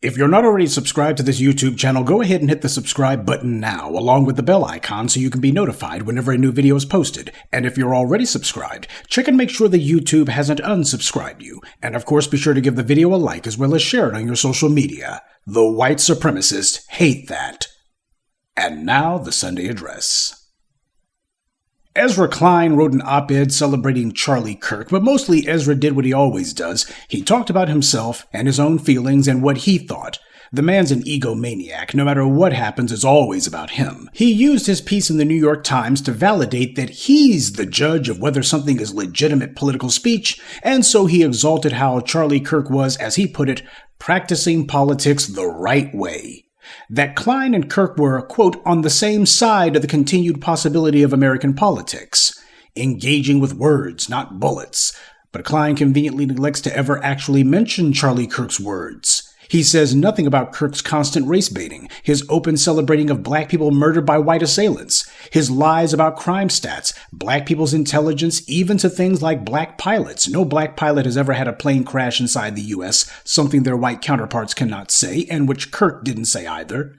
If you're not already subscribed to this YouTube channel, go ahead and hit the subscribe button now, along with the bell icon so you can be notified whenever a new video is posted. And if you're already subscribed, check and make sure that YouTube hasn't unsubscribed you. And of course, be sure to give the video a like as well as share it on your social media. The white supremacists hate that. And now, the Sunday address. Ezra Klein wrote an op-ed celebrating Charlie Kirk, but mostly Ezra did what he always does. He talked about himself and his own feelings and what he thought. The man's an egomaniac. No matter what happens, it's always about him. He used his piece in the New York Times to validate that he's the judge of whether something is legitimate political speech, and so he exalted how Charlie Kirk was, as he put it, practicing politics the right way. That Klein and Kirk were, quote, on the same side of the continued possibility of American politics, engaging with words, not bullets. But Klein conveniently neglects to ever actually mention Charlie Kirk's words. He says nothing about Kirk's constant race baiting, his open celebrating of black people murdered by white assailants, his lies about crime stats, black people's intelligence, even to things like black pilots. No black pilot has ever had a plane crash inside the U.S., something their white counterparts cannot say, and which Kirk didn't say either.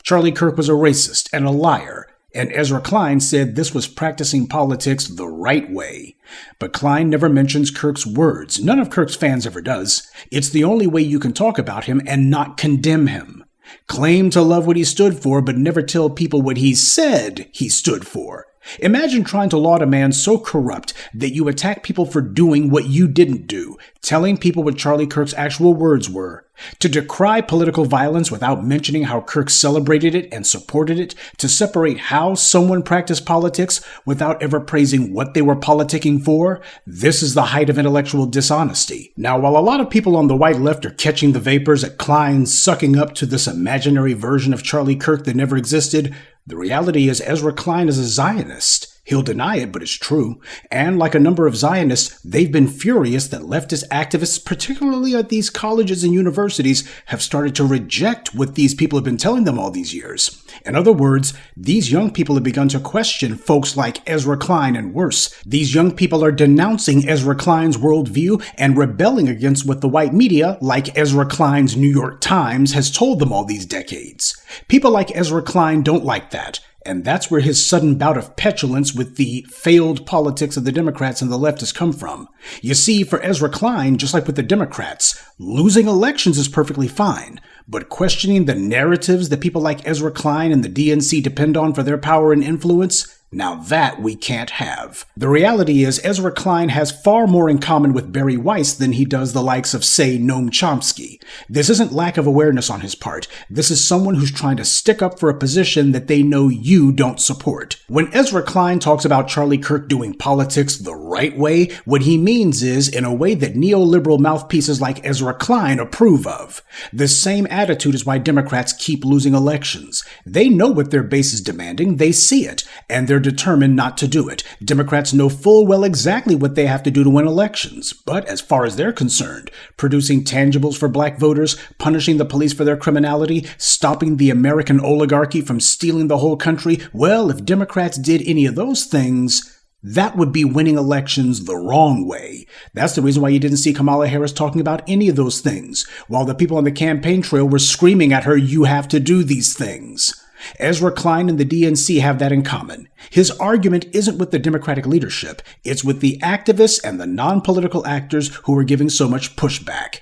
Charlie Kirk was a racist and a liar, and Ezra Klein said this was practicing politics the right way. But Klein never mentions Kirk's words. None of Kirk's fans ever does. It's the only way you can talk about him and not condemn him. Claim to love what he stood for, but never tell people what he said he stood for. Imagine trying to laud a man so corrupt that you attack people for doing what you didn't do, telling people what Charlie Kirk's actual words were. To decry political violence without mentioning how Kirk celebrated it and supported it, to separate how someone practiced politics without ever praising what they were politicking for, this is the height of intellectual dishonesty. Now, while a lot of people on the white left are catching the vapors at Klein sucking up to this imaginary version of Charlie Kirk that never existed, the reality is Ezra Klein is a Zionist. He'll deny it, but it's true. And like a number of Zionists, they've been furious that leftist activists, particularly at these colleges and universities, have started to reject what these people have been telling them all these years. In other words, these young people have begun to question folks like Ezra Klein, and worse. These young people are denouncing Ezra Klein's worldview and rebelling against what the white media, like Ezra Klein's New York Times, has told them all these decades. People like Ezra Klein don't like that. And that's where his sudden bout of petulance with the failed politics of the Democrats and the left has come from. You see, for Ezra Klein, just like with the Democrats, losing elections is perfectly fine. But questioning the narratives that people like Ezra Klein and the DNC depend on for their power and influence, now that we can't have. The reality is Ezra Klein has far more in common with Barry Weiss than he does the likes of, say, Noam Chomsky. This isn't lack of awareness on his part. This is someone who's trying to stick up for a position that they know you don't support. When Ezra Klein talks about Charlie Kirk doing politics the right way, what he means is in a way that neoliberal mouthpieces like Ezra Klein approve of. This same attitude is why Democrats keep losing elections. They know what their base is demanding, they see it, and they're determined not to do it. Democrats know full well exactly what they have to do to win elections. But as far as they're concerned, producing tangibles for black voters, punishing the police for their criminality, stopping the American oligarchy from stealing the whole country, well, if Democrats did any of those things, that would be winning elections the wrong way. That's the reason why you didn't see Kamala Harris talking about any of those things, while the people on the campaign trail were screaming at her, "You have to do these things." Ezra Klein and the DNC have that in common. His argument isn't with the Democratic leadership, it's with the activists and the non-political actors who are giving so much pushback.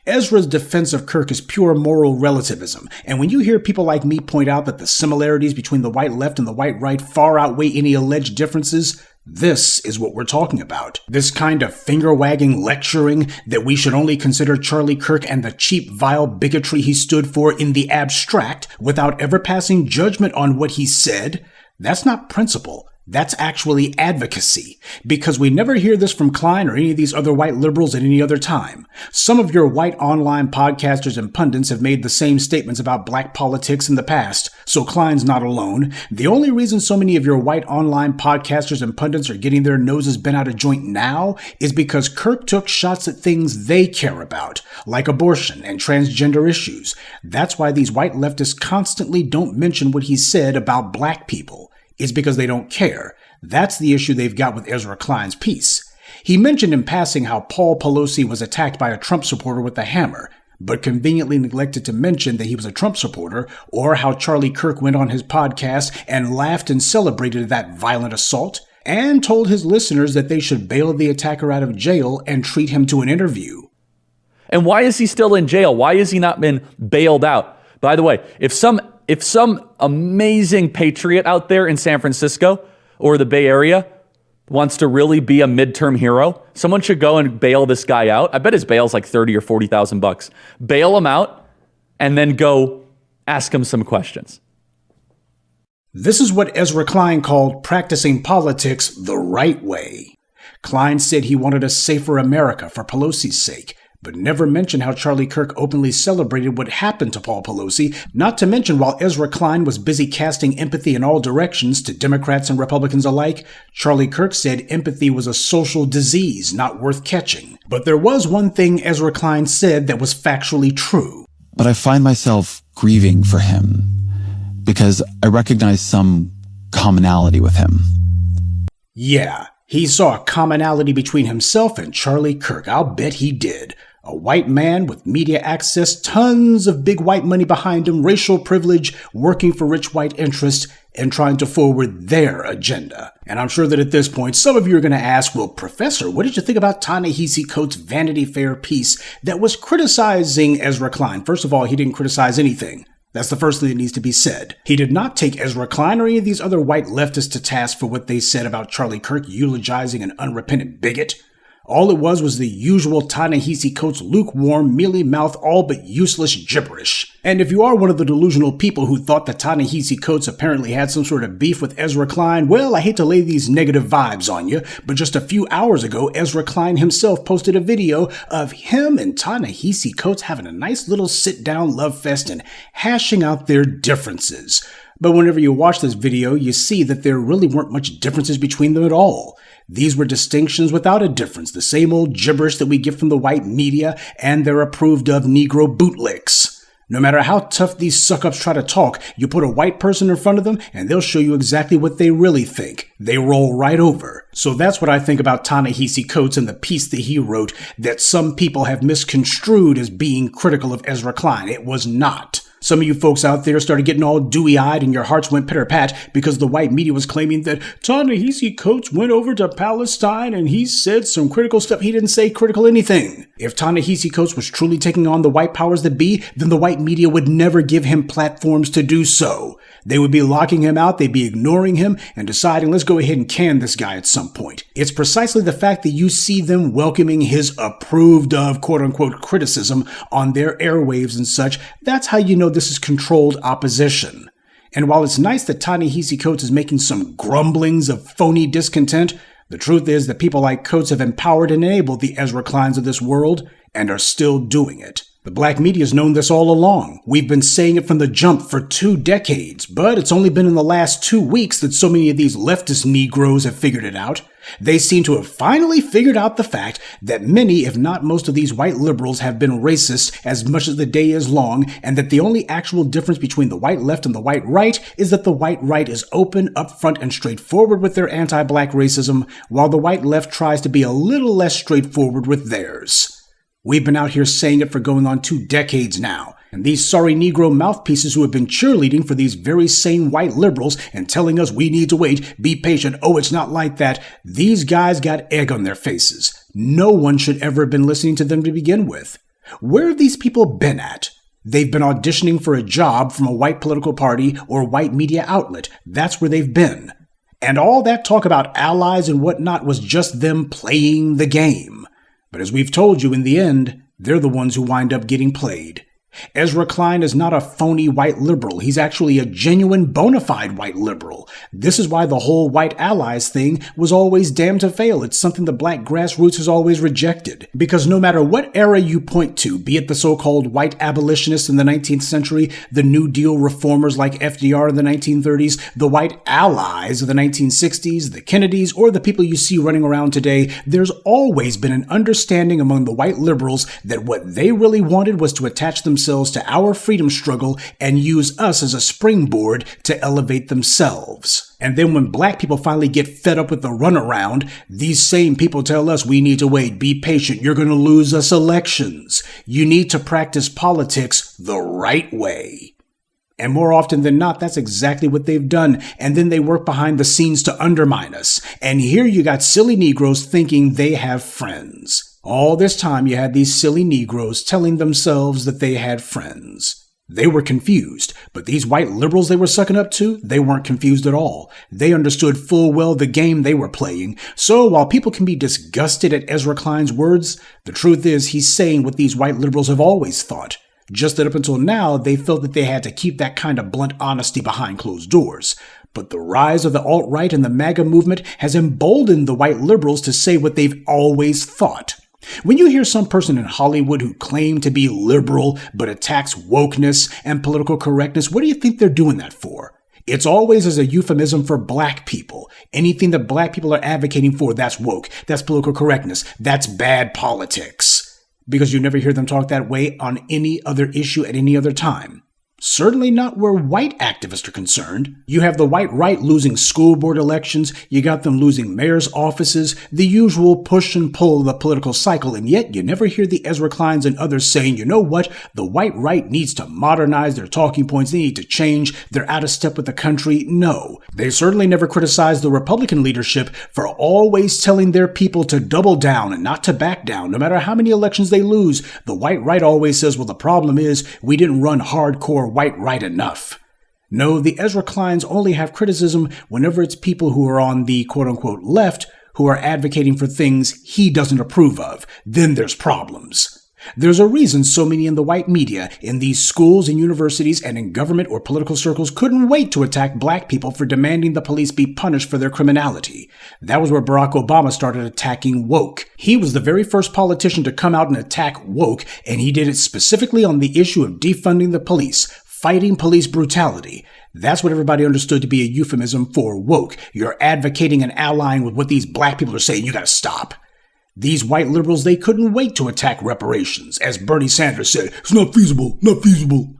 Ezra's defense of Kirk is pure moral relativism, and when you hear people like me point out that the similarities between the white left and the white right far outweigh any alleged differences, this is what we're talking about. This kind of finger-wagging lecturing that we should only consider Charlie Kirk and the cheap, vile bigotry he stood for in the abstract without ever passing judgment on what he said, that's not principle. That's actually advocacy, because we never hear this from Klein or any of these other white liberals at any other time. Some of your white online podcasters and pundits have made the same statements about black politics in the past, so Klein's not alone. The only reason so many of your white online podcasters and pundits are getting their noses bent out of joint now is because Kirk took shots at things they care about, like abortion and transgender issues. That's why these white leftists constantly don't mention what he said about black people. It's because they don't care. That's the issue they've got with Ezra Klein's piece. He mentioned in passing how Paul Pelosi was attacked by a Trump supporter with a hammer, but conveniently neglected to mention that he was a Trump supporter, or how Charlie Kirk went on his podcast and laughed and celebrated that violent assault, and told his listeners that they should bail the attacker out of jail and treat him to an interview. And why is he still in jail? Why has he not been bailed out? By the way, if some amazing patriot out there in San Francisco or the Bay Area wants to really be a midterm hero, someone should go and bail this guy out. I bet his bail's like $30,000 or $40,000. Bail him out and then go ask him some questions. This is what Ezra Klein called practicing politics the right way. Klein said he wanted a safer America for Pelosi's sake, but never mentioned how Charlie Kirk openly celebrated what happened to Paul Pelosi, not to mention while Ezra Klein was busy casting empathy in all directions to Democrats and Republicans alike, Charlie Kirk said empathy was a social disease not worth catching. But there was one thing Ezra Klein said that was factually true. But I find myself grieving for him because I recognize some commonality with him. Yeah, he saw a commonality between himself and Charlie Kirk. I'll bet he did. A white man with media access, tons of big white money behind him, racial privilege, working for rich white interests, and trying to forward their agenda. And I'm sure that at this point, some of you are going to ask, well, Professor, what did you think about Ta-Nehisi Coates' Vanity Fair piece that was criticizing Ezra Klein? First of all, he didn't criticize anything. That's the first thing that needs to be said. He did not take Ezra Klein or any of these other white leftists to task for what they said about Charlie Kirk eulogizing an unrepentant bigot. All it was the usual Ta-Nehisi Coates lukewarm, mealy-mouthed, all but useless gibberish. And if you are one of the delusional people who thought that Ta-Nehisi Coates apparently had some sort of beef with Ezra Klein, well, I hate to lay these negative vibes on you, but just a few hours ago, Ezra Klein himself posted a video of him and Ta-Nehisi Coates having a nice little sit-down love fest and hashing out their differences. But whenever you watch this video, you see that there really weren't much differences between them at all. These were distinctions without a difference, the same old gibberish that we get from the white media and their approved of Negro bootlicks. No matter how tough these suck-ups try to talk, you put a white person in front of them and they'll show you exactly what they really think. They roll right over. So that's what I think about Ta-Nehisi Coates and the piece that he wrote that some people have misconstrued as being critical of Ezra Klein. It was not. Some of you folks out there started getting all dewy-eyed and your hearts went pitter-pat because the white media was claiming that Ta-Nehisi Coates went over to Palestine and he said some critical stuff. He didn't say critical anything. If Ta-Nehisi Coates was truly taking on the white powers that be, then the white media would never give him platforms to do so. They would be locking him out, they'd be ignoring him, and deciding, let's go ahead and can this guy at some point. It's precisely the fact that you see them welcoming his approved of quote-unquote criticism on their airwaves and such, that's how you know this is controlled opposition. And while it's nice that Ta-Nehisi Coates is making some grumblings of phony discontent, the truth is that people like Coates have empowered and enabled the Ezra Kleins of this world and are still doing it. The black media's known this all along. We've been saying it from the jump for 2 decades, but it's only been in the last 2 weeks that so many of these leftist Negroes have figured it out. They seem to have finally figured out the fact that many, if not most of these white liberals have been racist as much as the day is long, and that the only actual difference between the white left and the white right is that the white right is open, upfront, and straightforward with their anti-black racism, while the white left tries to be a little less straightforward with theirs. We've been out here saying it for going on 2 decades now, and these sorry Negro mouthpieces who have been cheerleading for these very same white liberals and telling us we need to wait, be patient, oh, it's not like that, these guys got egg on their faces. No one should ever have been listening to them to begin with. Where have these people been at? They've been auditioning for a job from a white political party or white media outlet. That's where they've been. And all that talk about allies and whatnot was just them playing the game. But as we've told you, in the end, they're the ones who wind up getting played. Ezra Klein is not a phony white liberal. He's actually a genuine bona fide white liberal. This is why the whole white allies thing was always damned to fail. It's something the black grassroots has always rejected. Because no matter what era you point to, be it the so-called white abolitionists in the 19th century, the New Deal reformers like FDR in the 1930s, the white allies of the 1960s, the Kennedys, or the people you see running around today, there's always been an understanding among the white liberals that what they really wanted was to attach themselves themselves to our freedom struggle and use us as a springboard to elevate themselves. And then when black people finally get fed up with the runaround, these same people tell us we need to wait, be patient, you're going to lose us elections. You need to practice politics the right way. And more often than not, that's exactly what they've done. And then they work behind the scenes to undermine us. And here you got silly Negroes thinking they have friends. All this time you had these silly Negroes telling themselves that they had friends. They were confused, but these white liberals they were sucking up to, they weren't confused at all. They understood full well the game they were playing. So while people can be disgusted at Ezra Klein's words, the truth is he's saying what these white liberals have always thought. Just that up until now, they felt that they had to keep that kind of blunt honesty behind closed doors. But the rise of the alt-right and the MAGA movement has emboldened the white liberals to say what they've always thought. When you hear some person in Hollywood who claim to be liberal but attacks wokeness and political correctness, what do you think they're doing that for? It's always as a euphemism for black people. Anything that black people are advocating for, that's woke, that's political correctness, that's bad politics. Because you never hear them talk that way on any other issue at any other time. Certainly not where white activists are concerned. You have the white right losing school board elections, you got them losing mayor's offices, the usual push and pull of the political cycle, and yet you never hear the Ezra Kleins and others saying, you know what, the white right needs to modernize their talking points, they need to change, they're out of step with the country. No. They certainly never criticized the Republican leadership for always telling their people to double down and not to back down, no matter how many elections they lose. The white right always says, well, the problem is we didn't run hardcore white right enough. No, the Ezra Kleins only have criticism whenever it's people who are on the quote-unquote left who are advocating for things he doesn't approve of. Then there's problems. There's a reason so many in the white media, in these schools and universities, and in government or political circles couldn't wait to attack black people for demanding the police be punished for their criminality. That was where Barack Obama started attacking woke. He was the very first politician to come out and attack woke, and he did it specifically on the issue of defunding the police, fighting police brutality. That's what everybody understood to be a euphemism for woke. You're advocating and allying with what these black people are saying. You gotta stop. These white liberals, they couldn't wait to attack reparations. As Bernie Sanders said, it's not feasible, not feasible.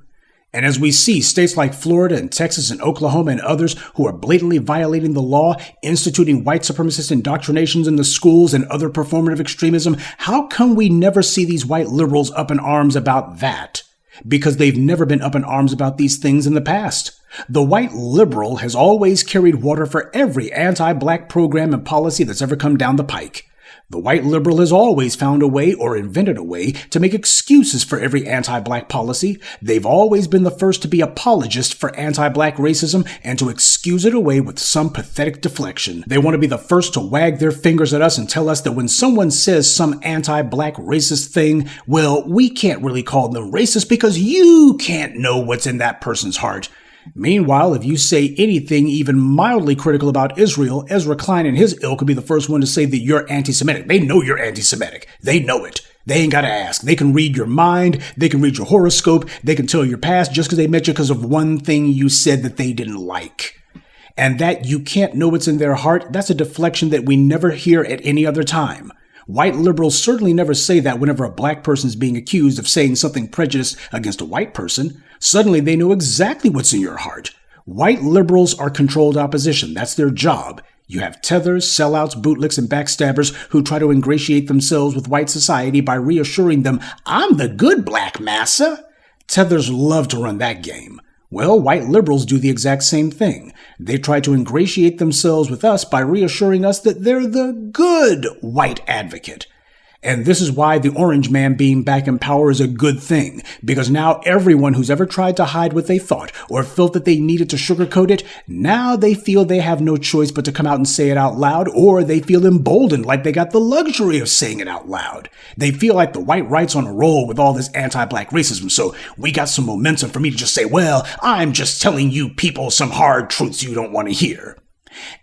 And as we see states like Florida and Texas and Oklahoma and others who are blatantly violating the law, instituting white supremacist indoctrinations in the schools and other performative extremism, how come we never see these white liberals up in arms about that? Because they've never been up in arms about these things in the past. The white liberal has always carried water for every anti-black program and policy that's ever come down the pike. The white liberal has always found a way or invented a way to make excuses for every anti-black policy. They've always been the first to be apologists for anti-black racism and to excuse it away with some pathetic deflection. They want to be the first to wag their fingers at us and tell us that when someone says some anti-black racist thing, well, we can't really call them racist because you can't know what's in that person's heart. Meanwhile, if you say anything even mildly critical about Israel, Ezra Klein and his ilk could be the first one to say that you're anti-Semitic. They know you're anti-Semitic. They know it. They ain't got to ask. They can read your mind. They can read your horoscope. They can tell your past just because they met you because of one thing you said that they didn't like. And that you can't know what's in their heart, that's a deflection that we never hear at any other time. White liberals certainly never say that whenever a black person is being accused of saying something prejudiced against a white person. Suddenly they know exactly what's in your heart. White liberals are controlled opposition. That's their job. You have tethers, sellouts, bootlicks, and backstabbers who try to ingratiate themselves with white society by reassuring them, I'm the good black massa. Tethers love to run that game. Well, white liberals do the exact same thing. They try to ingratiate themselves with us by reassuring us that they're the good white advocate. And this is why the orange man being back in power is a good thing, because now everyone who's ever tried to hide what they thought or felt that they needed to sugarcoat it, now they feel they have no choice but to come out and say it out loud, or they feel emboldened like they got the luxury of saying it out loud. They feel like the white right's on a roll with all this anti-black racism, so we got some momentum for me to just say, well, I'm just telling you people some hard truths you don't want to hear.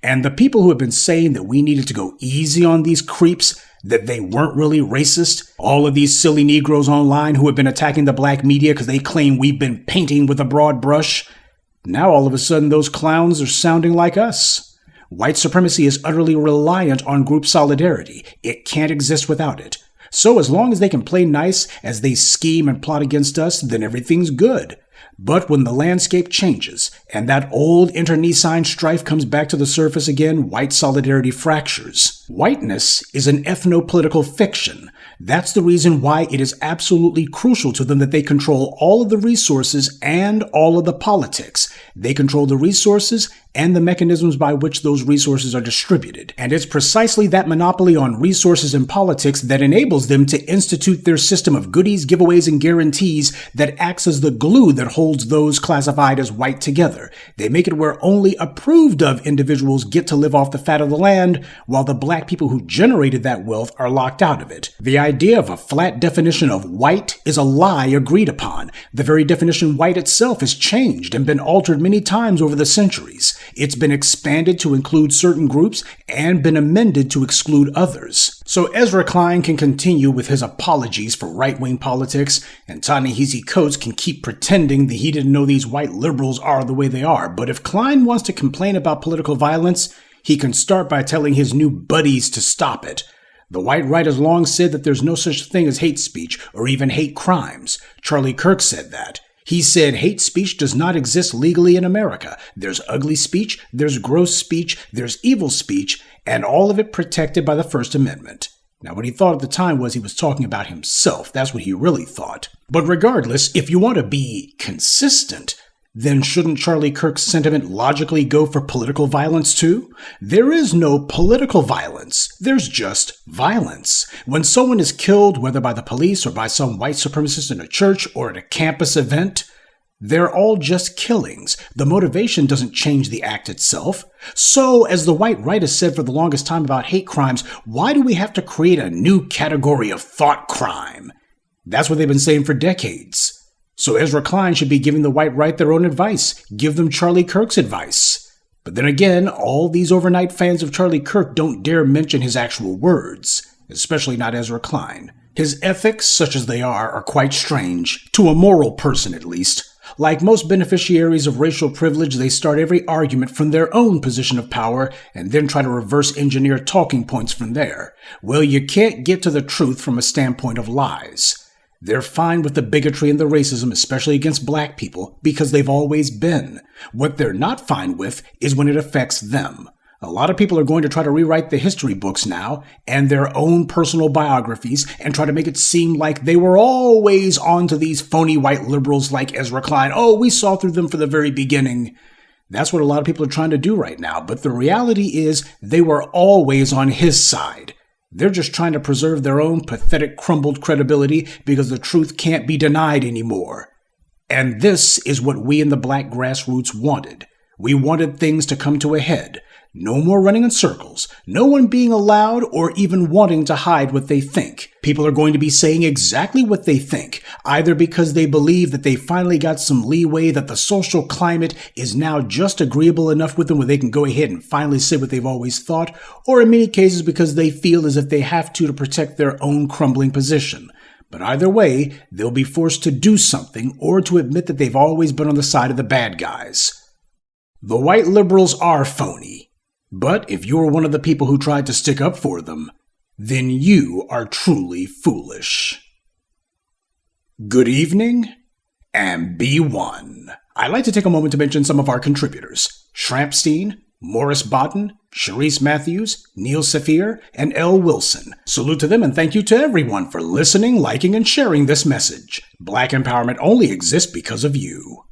And the people who have been saying that we needed to go easy on these creeps, that they weren't really racist, all of these silly Negroes online who have been attacking the black media because they claim we've been painting with a broad brush, now all of a sudden those clowns are sounding like us. White supremacy is utterly reliant on group solidarity. It can't exist without it. So as long as they can play nice as they scheme and plot against us, then everything's good. But when the landscape changes, and that old internecine strife comes back to the surface again, white solidarity fractures. Whiteness is an ethno-political fiction. That's the reason why it is absolutely crucial to them that they control all of the resources and all of the politics. They control the resources and the mechanisms by which those resources are distributed. And it's precisely that monopoly on resources and politics that enables them to institute their system of goodies, giveaways, and guarantees that acts as the glue that holds those classified as white together. They make it where only approved of individuals get to live off the fat of the land, while the black people who generated that wealth are locked out of it. The idea of a flat definition of white is a lie agreed upon. The very definition white itself has changed and been altered many times over the centuries. It's been expanded to include certain groups and been amended to exclude others. So Ezra Klein can continue with his apologies for right-wing politics, and Ta-Nehisi Coates can keep pretending that he didn't know these white liberals are the way they are. But if Klein wants to complain about political violence, he can start by telling his new buddies to stop it. The white right has long said that there's no such thing as hate speech or even hate crimes. Charlie Kirk said that. He said hate speech does not exist legally in America. There's ugly speech, there's gross speech, there's evil speech, and all of it protected by the First Amendment. Now, what he thought at the time was he was talking about himself. That's what he really thought. But regardless, if you want to be consistent, then shouldn't Charlie Kirk's sentiment logically go for political violence too? There is no political violence. There's just violence. When someone is killed, whether by the police or by some white supremacist in a church or at a campus event, they're all just killings. The motivation doesn't change the act itself. So, as the white right has said for the longest time about hate crimes, why do we have to create a new category of thought crime? That's what they've been saying for decades. So Ezra Klein should be giving the white right their own advice. Give them Charlie Kirk's advice. But then again, all these overnight fans of Charlie Kirk don't dare mention his actual words, especially not Ezra Klein. His ethics, such as they are quite strange, to a moral person at least. Like most beneficiaries of racial privilege, they start every argument from their own position of power and then try to reverse engineer talking points from there. Well, you can't get to the truth from a standpoint of lies. They're fine with the bigotry and the racism, especially against black people, because they've always been. What they're not fine with is when it affects them. A lot of people are going to try to rewrite the history books now and their own personal biographies and try to make it seem like they were always onto these phony white liberals like Ezra Klein. Oh, we saw through them from the very beginning. That's what a lot of people are trying to do right now. But the reality is they were always on his side. They're just trying to preserve their own pathetic, crumbled credibility because the truth can't be denied anymore. And this is what we in the black grassroots wanted. We wanted things to come to a head. No more running in circles. No one being allowed or even wanting to hide what they think. People are going to be saying exactly what they think, either because they believe that they finally got some leeway, that the social climate is now just agreeable enough with them where they can go ahead and finally say what they've always thought, or in many cases because they feel as if they have to protect their own crumbling position. But either way, they'll be forced to do something or to admit that they've always been on the side of the bad guys. The white liberals are phony. But if you're one of the people who tried to stick up for them, then you are truly foolish. Good evening, and be one. I'd like to take a moment to mention some of our contributors: Shrampstein, Morris Bodden, Sharice Matthews, Neil Saphir, and L. Wilson. Salute to them and thank you to everyone for listening, liking, and sharing this message. Black empowerment only exists because of you.